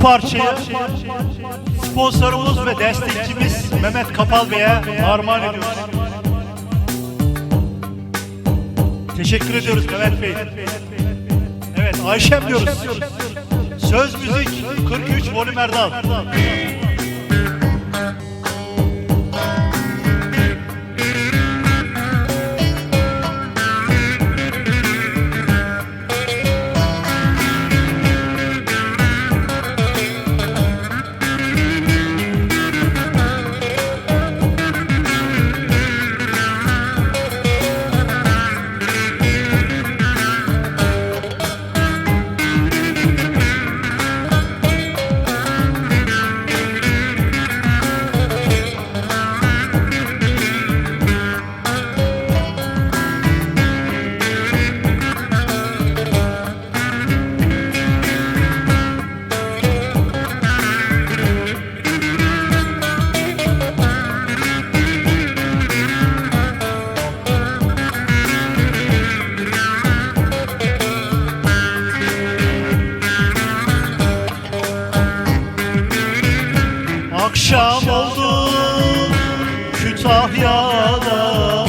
parçayı sponsorumuz ve destekçimiz Mehmet Kapal Bey'e armağan ediyoruz. Teşekkür ediyoruz Mehmet Bey. Evet, Ayşem diyoruz. Söz müzik 43 Volüm Erdal. Akşam oldu Kütahya'da,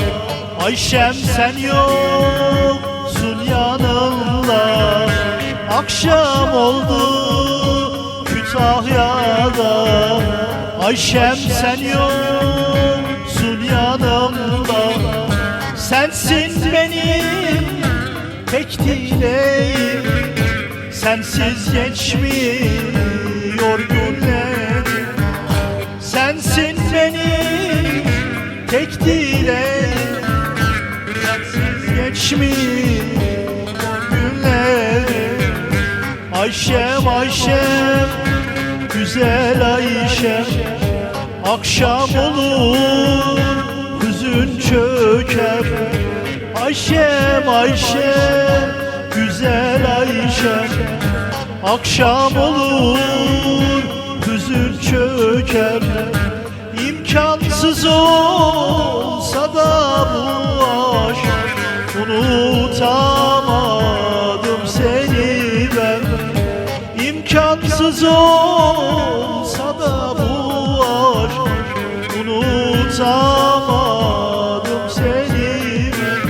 Ayşem sen yoksun yanımda. Akşam oldu Kütahya'da, Ayşem sen yoksun yanımda. Sensin benim tek dileğim, sensiz geçmiyor günlerim. Sensin benim tek dileğim, sensiz geçmiyor günlerim. Ayşem Ayşem, güzel Ayşem, akşam olur hüzün çöker. Ayşem Ayşem, güzel Ayşem, akşam olur hüzün çöker. İmkansız olsa da bu aşk, unutamadım seni ben. İmkansız olsa da bu aşk, unutamadım seni ben.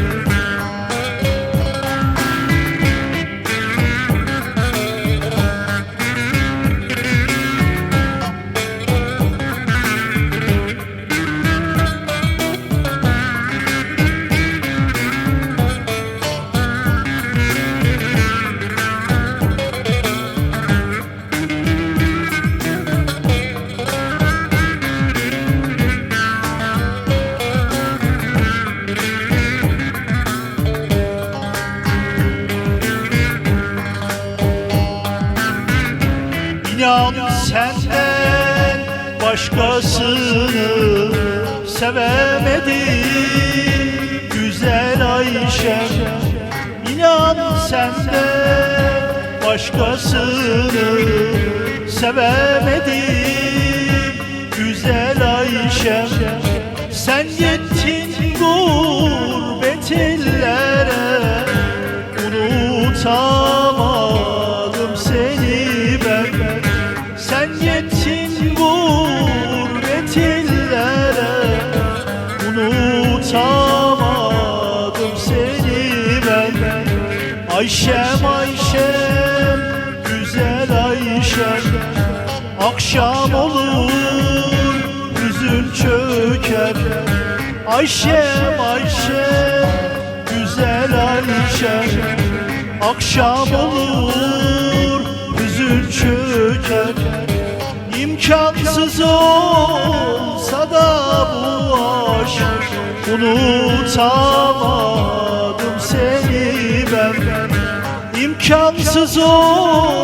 İnan senden başkasını sevemedim güzel Ayşem. İnan senden başkasını sevemedim güzel Ayşem. Sen gittin gurbet illere, unutamadım seni ben. Sen gittin gurbet illere, unutamadım seni ben. Ayşem Ayşem, güzel Ayşem, akşam olur hüzün çöker. Ayşem Ayşem, güzel Ayşem, akşam olur hüzün çöker. İmkansız olsa da bu aşk, unutamadım seni ben. İmkansız olsa